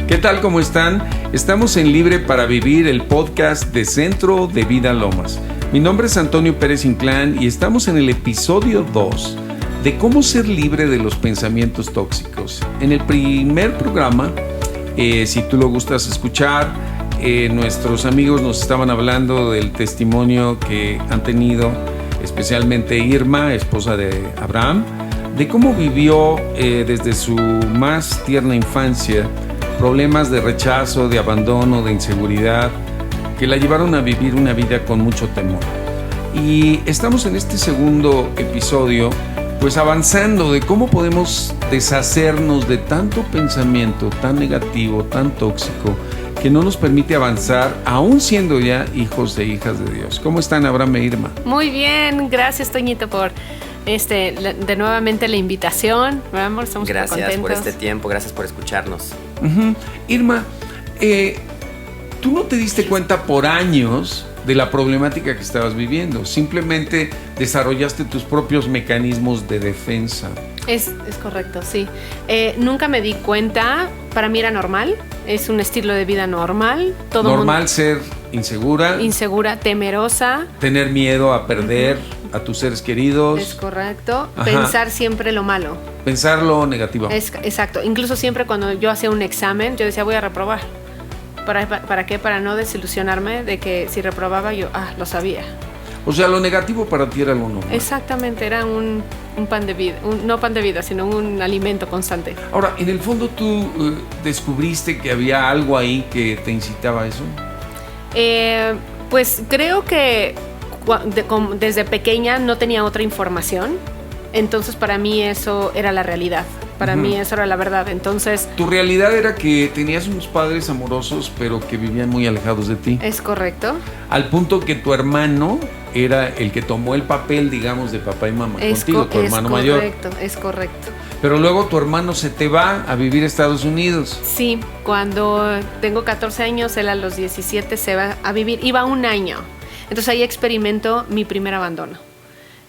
¿Qué tal? ¿Cómo están? Estamos en Libre para Vivir, el podcast de Centro de Vida Lomas. Mi nombre es Antonio Pérez Inclán y estamos en el episodio 2 de cómo ser libre de los pensamientos tóxicos. En el primer programa, si tú lo gustas escuchar, nuestros amigos nos estaban hablando del testimonio que han tenido, especialmente Irma, esposa de Abraham, de cómo vivió desde su más tierna infancia problemas de rechazo, de abandono, de inseguridad, que la llevaron a vivir una vida con mucho temor. Y estamos en este segundo episodio, pues avanzando de cómo podemos deshacernos de tanto pensamiento tan negativo, tan tóxico, que no nos permite avanzar, aún siendo ya hijos e hijas de Dios. ¿Cómo están, Abraham e Irma? Muy bien, gracias, Toñito, por de nuevamente la invitación. Vamos, estamos gracias contentos. Por este tiempo, gracias por escucharnos. Irma, tú no te diste cuenta por años de la problemática que estabas viviendo. Simplemente desarrollaste tus propios mecanismos de defensa. Es correcto, sí. Nunca me di cuenta. Para mí era normal. Es un estilo de vida normal. Normal ser insegura. Insegura, temerosa. Tener miedo a perder a tus seres queridos. Es correcto. Ajá. Pensar siempre lo malo. Pensar lo negativo. Exacto. Incluso siempre cuando yo hacía un examen, yo decía, voy a reprobar. ¿Para qué? Para no desilusionarme de que si reprobaba yo, lo sabía. O sea, lo negativo para ti era lo normal. Exactamente, era un pan de vida, no pan de vida, sino un alimento constante. Ahora, en el fondo tú descubriste que había algo ahí que te incitaba a eso. Pues creo que desde pequeña no tenía otra información, entonces para mí eso era la realidad. Para mí eso era la verdad, entonces... Tu realidad era que tenías unos padres amorosos, pero que vivían muy alejados de ti. Es correcto. Al punto que tu hermano era el que tomó el papel, digamos, de papá y mamá contigo, tu hermano mayor. Es correcto. Pero luego tu hermano se te va a vivir a Estados Unidos. Sí, cuando tengo 14 años, él a los 17 se va a vivir, iba un año. Entonces ahí experimento mi primer abandono.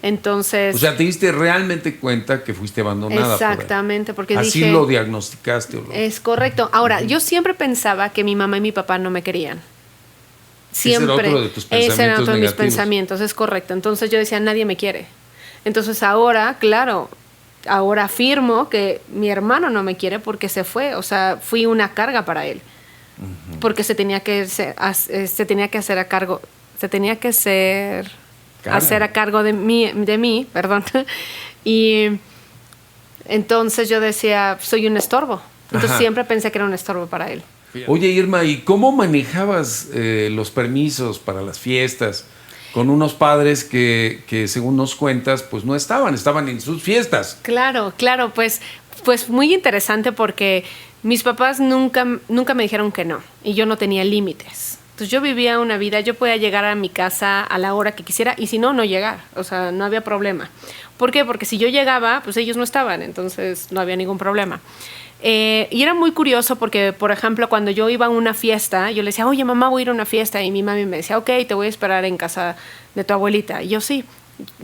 Entonces, o sea, te diste realmente cuenta que fuiste abandonada. Exactamente, porque así dije... lo diagnosticaste. Es correcto. Ahora, yo siempre pensaba que mi mamá y mi papá no me querían. Siempre. Ese era otro de tus pensamientos. Ese era otro de mis negativos. Pensamientos, es correcto. Entonces yo decía, nadie me quiere. Entonces ahora, claro, ahora afirmo que mi hermano no me quiere porque se fue. O sea, fui una carga para él. Porque se tenía que hacer a cargo de mí, perdón. Y entonces yo decía, soy un estorbo. Entonces siempre pensé que era un estorbo para él. Oye, Irma, ¿y cómo manejabas los permisos para las fiestas con unos padres que según nos cuentas, pues no estaban en sus fiestas? Claro, pues muy interesante porque mis papás nunca me dijeron que no y yo no tenía límites. Entonces yo vivía una vida, yo podía llegar a mi casa a la hora que quisiera y si no llegar, o sea, no había problema. ¿Por qué? Porque si yo llegaba, pues ellos no estaban, entonces no había ningún problema. Y era muy curioso porque, por ejemplo, cuando yo iba a una fiesta, yo le decía, oye, mamá, voy a ir a una fiesta, y mi mami me decía, ok, te voy a esperar en casa de tu abuelita. Y yo sí.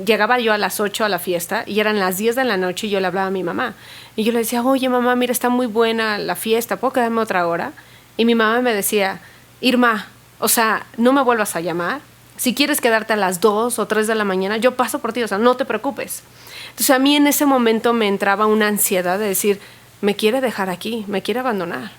Llegaba yo a las 8 a la fiesta y eran las 10 de la noche y yo le hablaba a mi mamá. Y yo le decía, oye, mamá, mira, está muy buena la fiesta, ¿puedo quedarme otra hora? Y mi mamá me decía, Irma, o sea, no me vuelvas a llamar. Si quieres quedarte a las 2 o 3 de la mañana, yo paso por ti, o sea, no te preocupes. Entonces a mí en ese momento me entraba una ansiedad de decir, me quiere dejar aquí, me quiere abandonar.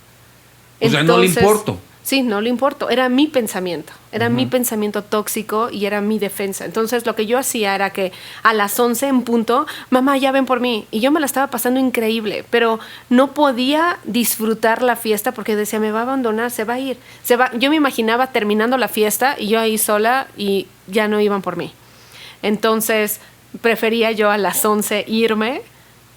O sea, no le importo. Sí, no le importo. Era mi pensamiento. Era mi pensamiento tóxico y era mi defensa. Entonces, lo que yo hacía era que a las 11 en punto, mamá, ya ven por mí. Y yo me la estaba pasando increíble, pero no podía disfrutar la fiesta porque decía, me va a abandonar, se va a ir. Yo me imaginaba terminando la fiesta y yo ahí sola y ya no iban por mí. Entonces, prefería yo a las 11 irme.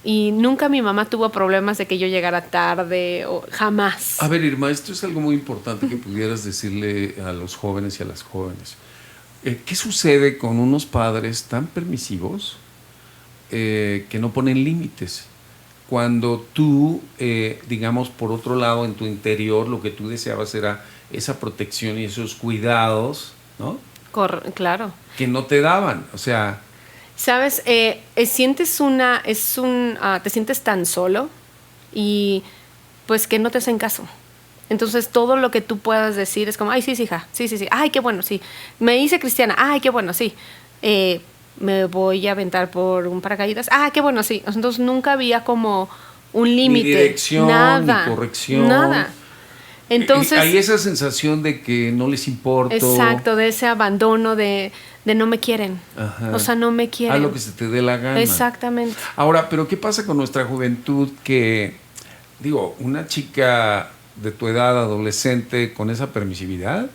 Y nunca mi mamá tuvo problemas de que yo llegara tarde, o jamás. A ver, Irma, esto es algo muy importante que pudieras decirle a los jóvenes y a las jóvenes. ¿Qué sucede con unos padres tan permisivos que no ponen límites? Cuando tú, digamos, por otro lado, en tu interior, lo que tú deseabas era esa protección y esos cuidados, ¿no? Claro. Que no te daban, o sea... ¿Sabes? Te sientes tan solo y pues que no te hacen caso. Entonces todo lo que tú puedas decir es como, ay, sí, hija, sí, ay, qué bueno, sí. Me hice cristiana, ay, qué bueno, sí. Me voy a aventar por un paracaídas, ah, qué bueno, sí. Entonces nunca había como un límite. Ni dirección, nada, ni corrección. Nada. Entonces, hay esa sensación de que no les importa. Exacto, de ese abandono de no me quieren. Ajá. O sea, no me quieren. Haz lo que se te dé la gana. Exactamente. Ahora, pero ¿qué pasa con nuestra juventud que, digo, una chica de tu edad, adolescente, con esa permisividad,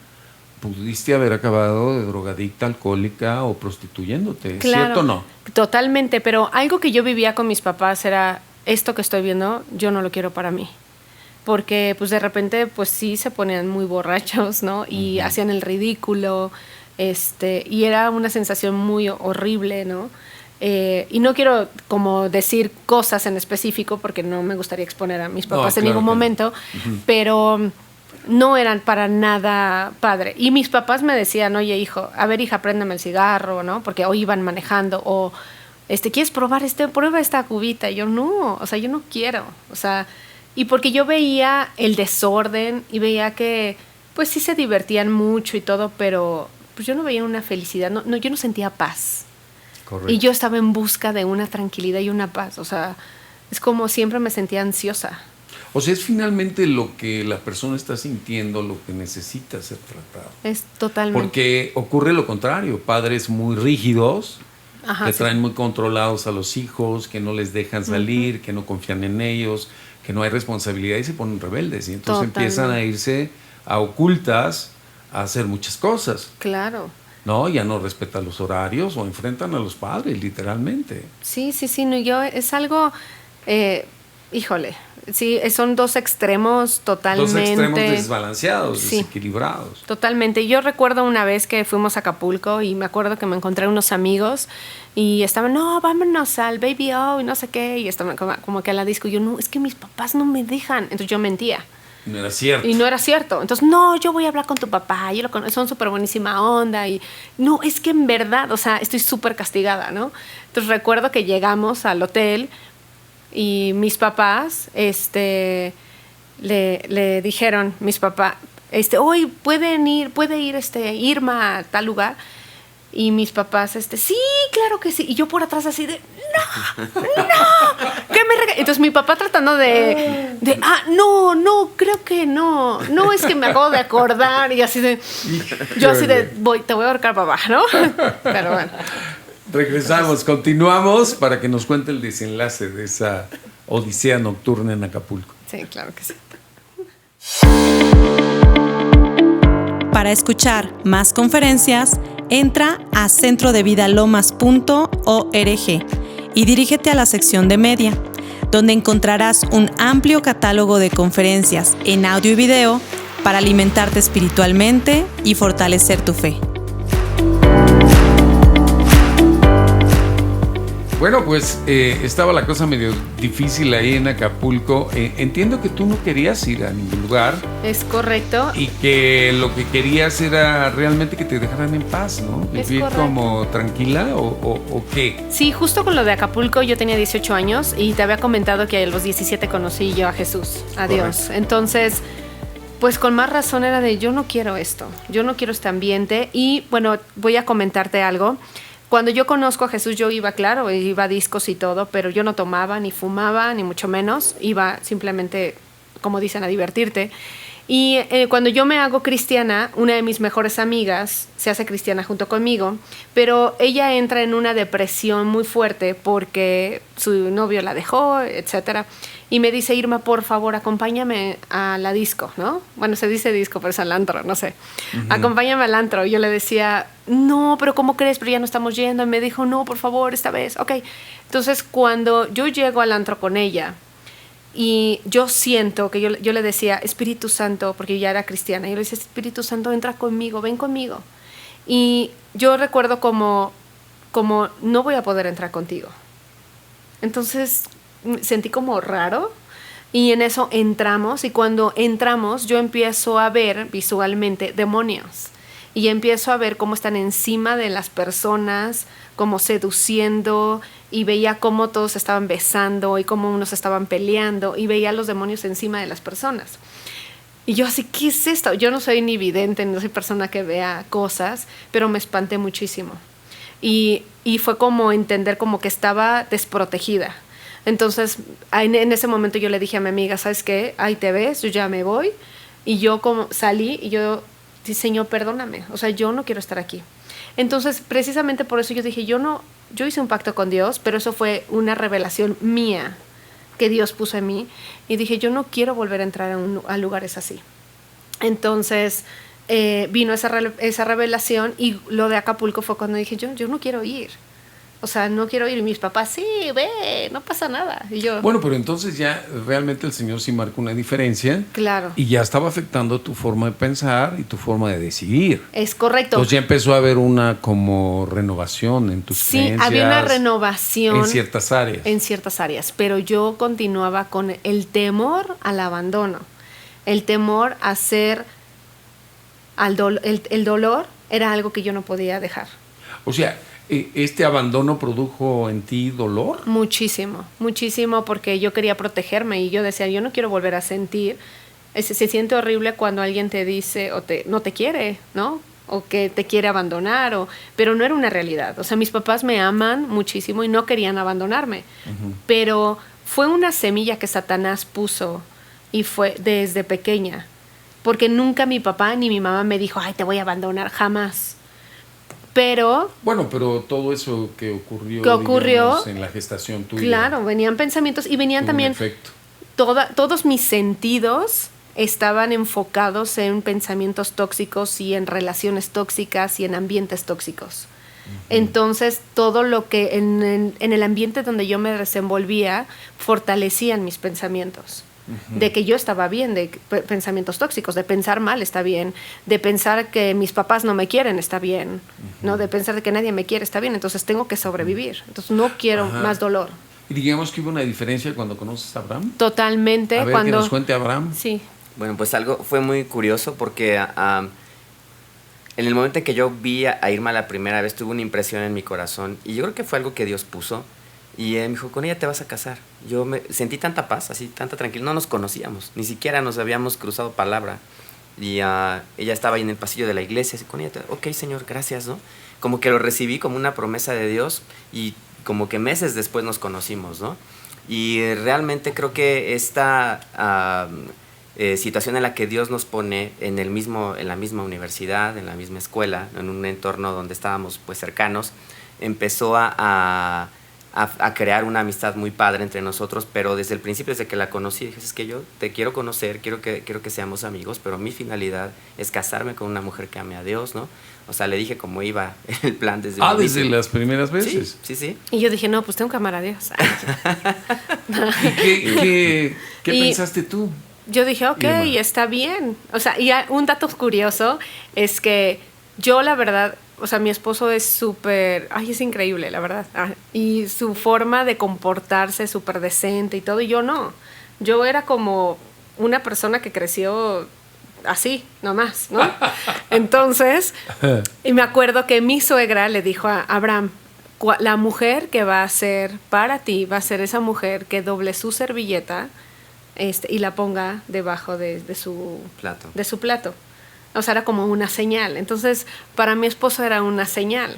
pudiste haber acabado de drogadicta, alcohólica o prostituyéndote, claro, ¿cierto o no? Totalmente, pero algo que yo vivía con mis papás era, esto que estoy viendo, yo no lo quiero para mí. Porque pues de repente pues sí se ponían muy borrachos, ¿no? Y hacían el ridículo, y era una sensación muy horrible, ¿no? Y no quiero como decir cosas en específico porque no me gustaría exponer a mis papás en ningún momento, pero no eran para nada padre. Y mis papás me decían, oye, hijo, a ver, hija, préndeme el cigarro, ¿no? Porque hoy iban manejando, o ¿quieres probar prueba esta cubita? Y yo, no, o sea, yo no quiero, o sea, y porque yo veía el desorden y veía que, pues sí se divertían mucho y todo, pero pues yo no veía una felicidad, no, yo no sentía paz. Correcto. Y yo estaba en busca de una tranquilidad y una paz, o sea, es como siempre me sentía ansiosa. O sea, es finalmente lo que la persona está sintiendo, lo que necesita ser tratado. Es totalmente. Porque ocurre lo contrario, padres muy rígidos, Ajá, que sí. traen muy controlados a los hijos, que no les dejan salir, que no confían en ellos, que no hay responsabilidad y se ponen rebeldes. Y entonces empiezan a irse a ocultas a hacer muchas cosas. Claro. No, ya no respetan los horarios o enfrentan a los padres, literalmente. Sí, no, yo es algo, híjole, sí, son dos extremos totalmente. Dos extremos desbalanceados, sí, desequilibrados. Totalmente. Yo recuerdo una vez que fuimos a Acapulco y me acuerdo que me encontré unos amigos y estaban, no, vámonos al Baby O y no sé qué, y estaban como que a la disco. Y yo, no, es que mis papás no me dejan. Entonces yo mentía. No era cierto. Y no era cierto. Entonces, no, yo voy a hablar con tu papá, son súper buenísima onda. Y no, es que en verdad, o sea, estoy súper castigada, ¿no? Entonces recuerdo que llegamos al hotel y mis papás, le dijeron, mis papás, hoy puede ir Irma a tal lugar. Y mis papás, sí, claro que sí. Y yo por atrás así de, no, que me Entonces mi papá tratando no, creo que no, es que me acabo de acordar. Y así de, yo así de, te voy a ahorcar, papá, ¿no? Pero bueno. Regresamos, continuamos para que nos cuente el desenlace de esa odisea nocturna en Acapulco. Sí, claro que sí. Para escuchar más conferencias, entra a centrodevidalomas.org y dirígete a la sección de media, donde encontrarás un amplio catálogo de conferencias en audio y video para alimentarte espiritualmente y fortalecer tu fe. Bueno, pues estaba la cosa medio difícil ahí en Acapulco. Entiendo que tú no querías ir a ningún lugar. Es correcto. Y que lo que querías era realmente que te dejaran en paz, ¿no? Vivir como tranquila o qué. Sí, justo con lo de Acapulco yo tenía 18 años y te había comentado que a los 17 conocí yo a Jesús, a Dios. Correcto. Entonces, pues con más razón era de yo no quiero esto, yo no quiero este ambiente. Y bueno, voy a comentarte algo. Cuando yo conozco a Jesús, yo iba a discos y todo, pero yo no tomaba, ni fumaba, ni mucho menos. Iba simplemente, como dicen, a divertirte. Y cuando yo me hago cristiana, una de mis mejores amigas se hace cristiana junto conmigo, pero ella entra en una depresión muy fuerte porque su novio la dejó, etcétera. Y me dice, Irma, por favor, acompáñame a la disco, ¿no? Bueno, se dice disco, pero es al antro, no sé. Acompáñame al antro. Y yo le decía, no, pero ¿cómo crees? Pero ya no estamos yendo. Y me dijo, no, por favor, esta vez. Ok. Entonces, cuando yo llego al antro con ella, y yo siento que yo le decía, Espíritu Santo, porque ya era cristiana, yo le decía, Espíritu Santo, entra conmigo, ven conmigo. Y yo recuerdo como no voy a poder entrar contigo. Entonces sentí como raro y en eso entramos, y cuando entramos yo empiezo a ver visualmente demonios y empiezo a ver cómo están encima de las personas, como seduciendo, y veía cómo todos estaban besando y cómo unos estaban peleando, y veía a los demonios encima de las personas. Y yo así, ¿qué es esto? Yo no soy ni vidente, no soy persona que vea cosas, pero me espanté muchísimo. Y fue como entender como que estaba desprotegida. Entonces, en ese momento yo le dije a mi amiga, ¿sabes qué? Ahí te ves, yo ya me voy. Y yo como salí y yo dije, Señor, perdóname. O sea, yo no quiero estar aquí. Entonces, precisamente por eso yo dije, yo hice un pacto con Dios, pero eso fue una revelación mía que Dios puso en mí. Y dije, yo no quiero volver a entrar a lugares así. Entonces, vino esa revelación y lo de Acapulco fue cuando dije, yo no quiero ir. O sea, no quiero ir. Y mis papás, sí, ve, no pasa nada. Y yo, Bueno, pero entonces ya realmente el Señor sí marcó una diferencia. claro. Y ya estaba afectando tu forma de pensar y tu forma de decidir. Es correcto. Entonces ya empezó a haber una como renovación en tus creencias. Sí, había una renovación. En ciertas áreas. En ciertas áreas. Pero yo continuaba con el temor al abandono. El temor a ser... El dolor era algo que yo no podía dejar. O sea, ¿este abandono produjo en ti dolor? Muchísimo, muchísimo, porque yo quería protegerme y yo decía, yo no quiero volver a sentir. Se siente horrible cuando alguien te dice no te quiere, ¿no? O que te quiere abandonar, pero no era una realidad. O sea, mis papás me aman muchísimo y no querían abandonarme. Uh-huh. Pero fue una semilla que Satanás puso y fue desde pequeña. Porque nunca mi papá ni mi mamá me dijo, ay, te voy a abandonar, jamás. Pero... Bueno, pero todo eso que ocurrió digamos, en la gestación tuya. Claro, venían pensamientos y venían también... Todos mis sentidos estaban enfocados en pensamientos tóxicos y en relaciones tóxicas y en ambientes tóxicos. Uh-huh. Entonces, todo lo que en el ambiente donde yo me desenvolvía fortalecían mis pensamientos. Uh-huh. De que yo estaba bien, de pensamientos tóxicos, de pensar mal está bien, de pensar que mis papás no me quieren está bien, uh-huh. ¿no? De pensar de que nadie me quiere está bien, entonces tengo que sobrevivir, entonces no quiero Ajá. más dolor. Y digamos que hubo una diferencia cuando conoces a Abraham. Totalmente. A ver, que nos cuente Abraham. Sí. Bueno, pues algo fue muy curioso porque en el momento en que yo vi a Irma la primera vez tuve una impresión en mi corazón y yo creo que fue algo que Dios puso. Y me dijo, con ella te vas a casar. Yo me sentí tanta paz, así, tanta tranquilidad. No nos conocíamos, ni siquiera nos habíamos cruzado palabra. Y ella estaba ahí en el pasillo de la iglesia, así, con ella, ok, Señor, gracias, ¿no? Como que lo recibí como una promesa de Dios y como que meses después nos conocimos, ¿no? Y realmente creo que esta situación en la que Dios nos pone en la misma universidad, en la misma escuela, en un entorno donde estábamos pues cercanos, empezó a crear una amistad muy padre entre nosotros, pero desde el principio, desde que la conocí, dije, es que yo te quiero conocer, quiero que seamos amigos, pero mi finalidad es casarme con una mujer que ame a Dios, ¿no? O sea, le dije cómo iba el plan desde un inicio. Desde las primeras veces. Sí. Y yo dije, no, pues tengo que amar a Dios. ¿Qué pensaste tú? Yo dije, ok, está bien. O sea, y un dato curioso es que yo, la verdad, o sea, mi esposo es súper, es increíble, la verdad. Y su forma de comportarse es súper decente y todo, y yo no. Yo era como una persona que creció así, nomás, ¿no? Entonces, y me acuerdo que mi suegra le dijo a Abraham, la mujer que va a ser para ti va a ser esa mujer que doble su servilleta y la ponga debajo de su plato. O sea, era como una señal. Entonces, para mi esposo era una señal.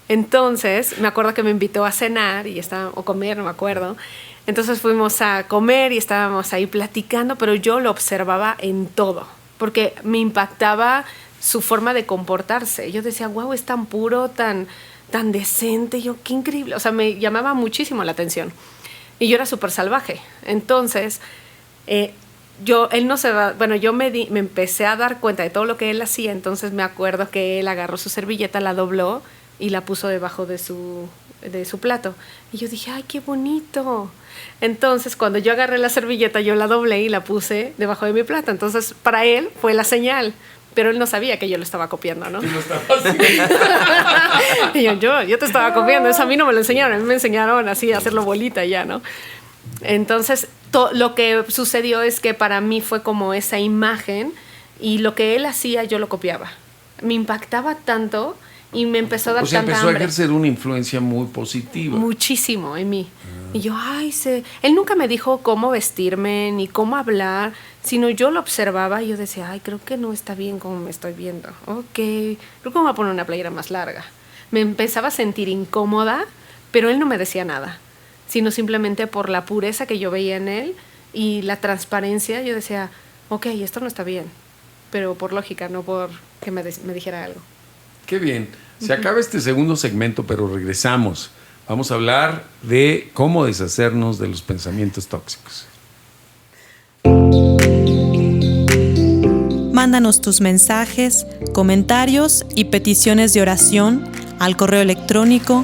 Entonces, me acuerdo que me invitó a cenar o comer, no me acuerdo. Entonces fuimos a comer y estábamos ahí platicando, pero yo lo observaba en todo, porque me impactaba su forma de comportarse. Yo decía, wow, es tan puro, tan decente. Yo, qué increíble. O sea, me llamaba muchísimo la atención. Y yo era súper salvaje. Entonces, él no se va, bueno, yo me empecé a dar cuenta de todo lo que él hacía, entonces me acuerdo que él agarró su servilleta, la dobló y la puso debajo de su plato. Y yo dije, ay, qué bonito. Entonces, cuando yo agarré la servilleta, yo la doblé y la puse debajo de mi plato. Entonces, para él fue la señal, pero él no sabía que yo lo estaba copiando, ¿no? Tú lo estabas haciendo. Y yo te estaba copiando, eso a mí no me lo enseñaron, a mí me enseñaron así a hacerlo bolita ya, ¿no? Entonces, lo que sucedió es que para mí fue como esa imagen y lo que él hacía yo lo copiaba. Me impactaba tanto y me empezó a dar tanta hambre. O sea, empezó a ejercer una influencia muy positiva. Muchísimo en mí. Y yo, él nunca me dijo cómo vestirme ni cómo hablar, sino yo lo observaba y yo decía, ay, creo que no está bien como me estoy viendo. Ok, creo que me voy a poner una playera más larga. Me empezaba a sentir incómoda, pero él no me decía nada, sino simplemente por la pureza que yo veía en él y la transparencia, yo decía, ok, esto no está bien, pero por lógica, no por que me dijera algo. Qué bien. Se acaba este segundo segmento, pero regresamos. Vamos a hablar de cómo deshacernos de los pensamientos tóxicos. Mándanos tus mensajes, comentarios y peticiones de oración al correo electrónico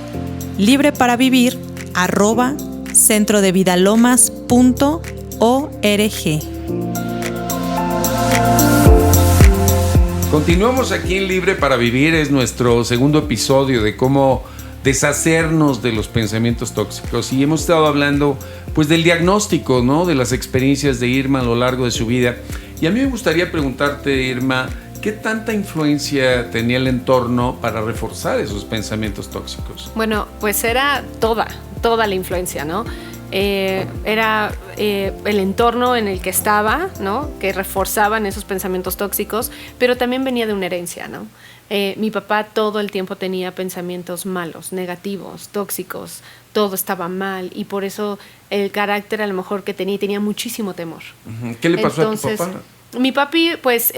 libreparavivir@centrodevidalomas.org. Continuamos aquí en Libre para Vivir. Es nuestro segundo episodio de cómo deshacernos de los pensamientos tóxicos, y hemos estado hablando pues del diagnóstico, ¿no?, de las experiencias de Irma a lo largo de su vida. Y a mí me gustaría preguntarte, Irma, ¿qué tanta influencia tenía el entorno para reforzar esos pensamientos tóxicos? Bueno, pues era toda la influencia, ¿no? Era el entorno en el que estaba, ¿no?, que reforzaban esos pensamientos tóxicos, pero también venía de una herencia, ¿no? Mi papá todo el tiempo tenía pensamientos malos, negativos, tóxicos, todo estaba mal, y por eso el carácter a lo mejor que tenía muchísimo temor. ¿Qué le pasó a tu papá? Mi papi, pues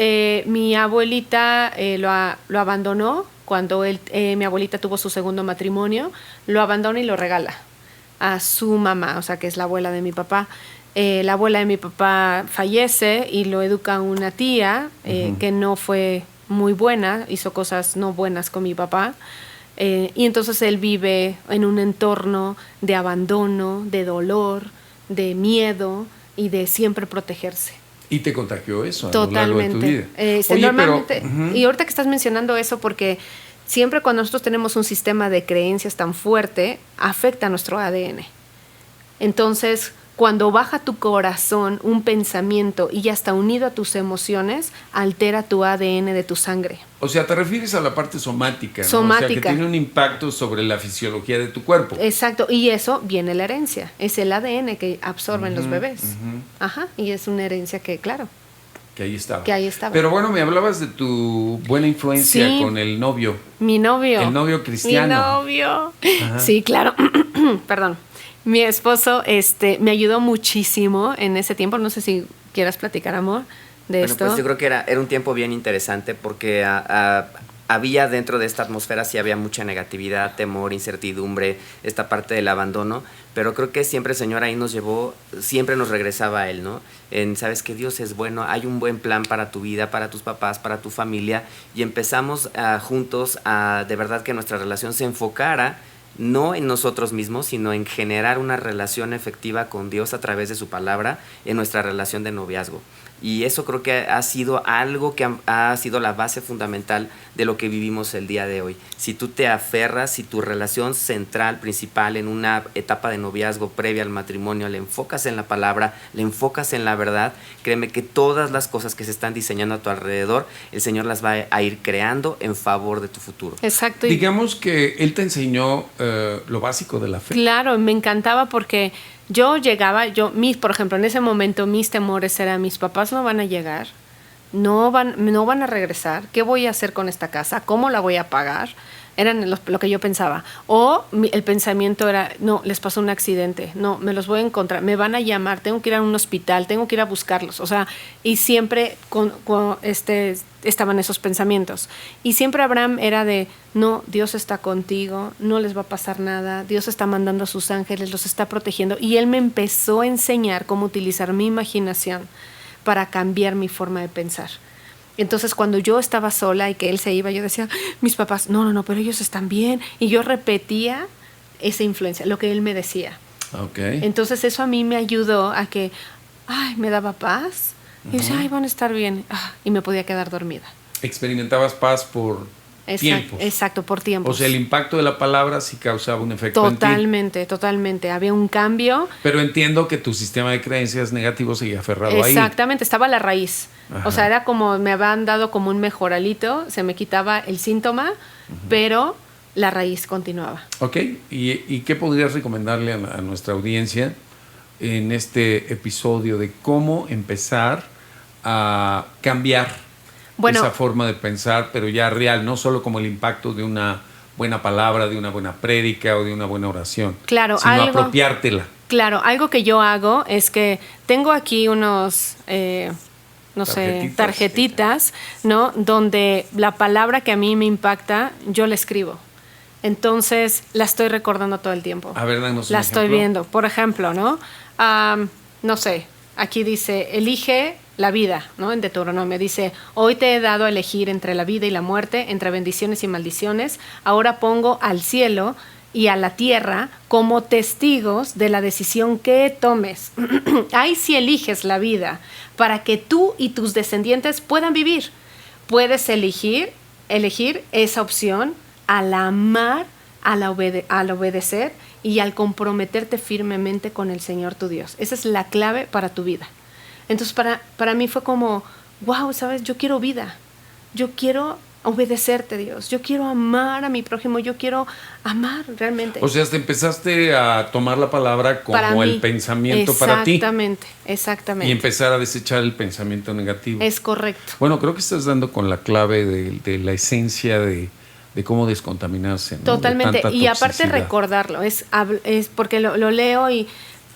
mi abuelita lo abandonó cuando mi abuelita tuvo su segundo matrimonio, lo abandona y lo regala a su mamá, o sea, que es la abuela de mi papá. La abuela de mi papá fallece y lo educa una tía que no fue muy buena, hizo cosas no buenas con mi papá, y entonces él vive en un entorno de abandono, de dolor, de miedo y de siempre protegerse. ¿Y te contagió eso Totalmente. A lo largo de tu vida? Oye, normalmente, pero, y ahorita que estás mencionando eso, porque siempre cuando nosotros tenemos un sistema de creencias tan fuerte, afecta a nuestro ADN. Entonces, cuando baja tu corazón un pensamiento y ya está unido a tus emociones, altera tu ADN de tu sangre. O sea, te refieres a la parte somática, ¿no? Somática. O sea, que tiene un impacto sobre la fisiología de tu cuerpo. Exacto, y eso viene la herencia. Es el ADN que absorben los bebés. Ajá, y es una herencia que, claro, que ahí estaba. Pero bueno, me hablabas de tu buena influencia con el novio. Mi novio. El novio cristiano. Mi novio. Ajá. Sí, claro. Perdón. Mi esposo me ayudó muchísimo en ese tiempo. No sé si quieras platicar, amor, de esto. Pues yo creo que era un tiempo bien interesante porque había dentro de esta atmósfera, sí había mucha negatividad, temor, incertidumbre, esta parte del abandono, pero creo que siempre el Señor ahí nos llevó, siempre nos regresaba a Él, ¿no? Sabes que Dios es bueno, hay un buen plan para tu vida, para tus papás, para tu familia, y empezamos juntos a de verdad que nuestra relación se enfocara no en nosotros mismos, sino en generar una relación efectiva con Dios a través de su palabra en nuestra relación de noviazgo. Y eso creo que ha sido algo que ha sido la base fundamental de lo que vivimos el día de hoy. Si tú te aferras, si tu relación central, principal en una etapa de noviazgo previa al matrimonio, le enfocas en la palabra, le enfocas en la verdad, créeme que todas las cosas que se están diseñando a tu alrededor, el Señor las va a ir creando en favor de tu futuro. Exacto. Digamos que Él te enseñó lo básico de la fe. Claro, me encantaba porque yo llegaba, por ejemplo, en ese momento mis temores eran, mis papás no van a llegar, no van a regresar, ¿qué voy a hacer con esta casa? ¿Cómo la voy a pagar? Eran lo que yo pensaba. O el pensamiento era, no, les pasó un accidente, no, me los voy a encontrar, me van a llamar, tengo que ir a un hospital, tengo que ir a buscarlos. O sea, y siempre estaban esos pensamientos. Y siempre Abraham era de, no, Dios está contigo, no les va a pasar nada, Dios está mandando a sus ángeles, los está protegiendo. Y él me empezó a enseñar cómo utilizar mi imaginación para cambiar mi forma de pensar. Entonces, cuando yo estaba sola y que él se iba, yo decía, mis papás, no, pero ellos están bien. Y yo repetía esa influencia, lo que él me decía. Okay. Entonces, eso a mí me ayudó a que, me daba paz. Y yo decía, van a estar bien. Y me podía quedar dormida. Experimentabas paz por tiempos. Exacto, por tiempos. O sea, el impacto de la palabra sí causaba un efecto en ti. Totalmente. Había un cambio. Pero entiendo que tu sistema de creencias negativos seguía aferrado ahí. Exactamente, estaba la raíz. Ajá. O sea, era como, me habían dado como un mejoralito, se me quitaba el síntoma, pero la raíz continuaba. Ok, ¿y qué podrías recomendarle a nuestra audiencia en este episodio de cómo empezar a cambiar esa forma de pensar, pero ya real, no solo como el impacto de una buena palabra, de una buena prédica o de una buena oración, claro, sino apropiártela? Claro, algo que yo hago es que tengo aquí unos, tarjetitas, ¿no? Donde la palabra que a mí me impacta, yo la escribo. Entonces, la estoy recordando todo el tiempo. A ver, danos un la ejemplo. Estoy viendo. Por ejemplo, ¿no? No sé, aquí dice, elige la vida, ¿no? En Deuteronomio dice, hoy te he dado a elegir entre la vida y la muerte, entre bendiciones y maldiciones. Ahora pongo al cielo y a la tierra como testigos de la decisión que tomes. Ahí sí eliges la vida para que tú y tus descendientes puedan vivir. Puedes elegir esa opción al amar, al obedecer y al comprometerte firmemente con el Señor tu Dios. Esa es la clave para tu vida. Entonces para mí fue como, wow, ¿sabes? Yo quiero vida. Yo quiero obedecerte, Dios. Yo quiero amar a mi prójimo. Yo quiero amar realmente. O sea, te empezaste a tomar la palabra como el pensamiento para ti. Exactamente. Y empezar a desechar el pensamiento negativo. Es correcto. Bueno, creo que estás dando con la clave de la esencia de cómo descontaminarse, ¿no? Totalmente. De y aparte toxicidad. recordarlo. Es porque lo leo y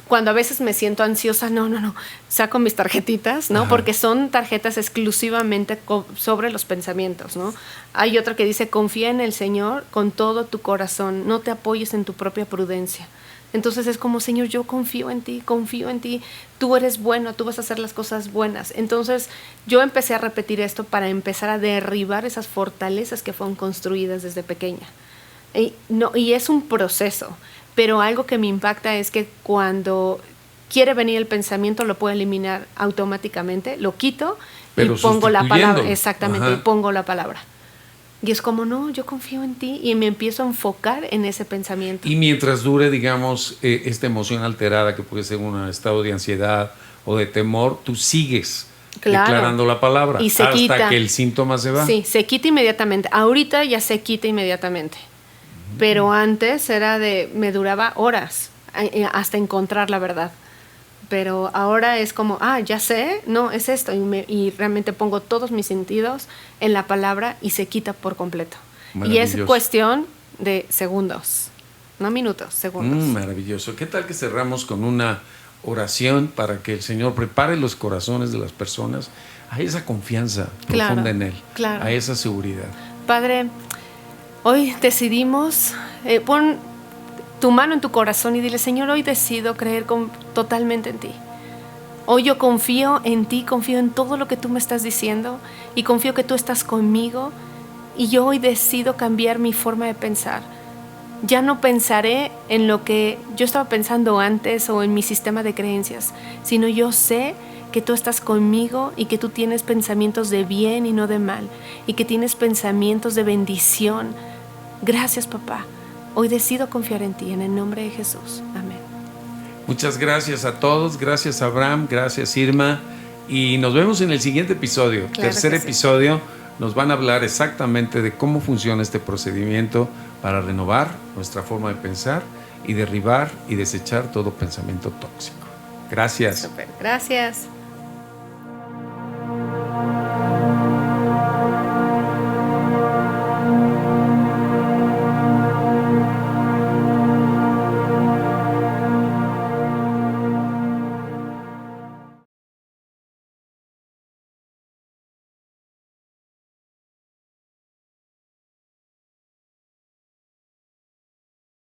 cuando a veces me siento ansiosa, no, saco mis tarjetitas, ¿no? Ajá. Porque son tarjetas exclusivamente sobre los pensamientos, ¿no? Hay otra que dice, confía en el Señor con todo tu corazón, no te apoyes en tu propia prudencia. Entonces es como, Señor, yo confío en ti, tú eres bueno, tú vas a hacer las cosas buenas. Entonces yo empecé a repetir esto para empezar a derribar esas fortalezas que fueron construidas desde pequeña. Y es un proceso. Pero algo que me impacta es que cuando quiere venir el pensamiento lo puedo eliminar automáticamente, lo quito y pongo la palabra. Exactamente, Ajá. y pongo la palabra. Y es como, no, yo confío en ti y me empiezo a enfocar en ese pensamiento. Y mientras dure, digamos, esta emoción alterada que puede ser un estado de ansiedad o de temor, tú sigues declarando la palabra y se hasta quita. que el síntoma se va. Sí, se quita inmediatamente. Ahorita ya se quita inmediatamente. Pero antes me duraba horas hasta encontrar la verdad. Pero ahora es como, ya sé, no, es esto. Y realmente pongo todos mis sentidos en la palabra y se quita por completo. Y es cuestión de segundos, no minutos, segundos. Maravilloso. ¿Qué tal que cerramos con una oración para que el Señor prepare los corazones de las personas a esa confianza profunda en Él, a esa seguridad? Padre, hoy decidimos, pon tu mano en tu corazón y dile, Señor, hoy decido creer totalmente en ti. Hoy yo confío en ti, confío en todo lo que tú me estás diciendo y confío que tú estás conmigo y yo hoy decido cambiar mi forma de pensar. Ya no pensaré en lo que yo estaba pensando antes o en mi sistema de creencias, sino yo sé que tú estás conmigo y que tú tienes pensamientos de bien y no de mal y que tienes pensamientos de bendición. Gracias, papá. Hoy decido confiar en ti, en el nombre de Jesús. Amén. Muchas gracias a todos. Gracias, Abraham. Gracias, Irma. Y nos vemos en el siguiente episodio. Claro, tercer episodio. Nos van a hablar exactamente de cómo funciona este procedimiento para renovar nuestra forma de pensar y derribar y desechar todo pensamiento tóxico. Gracias. Súper. Gracias.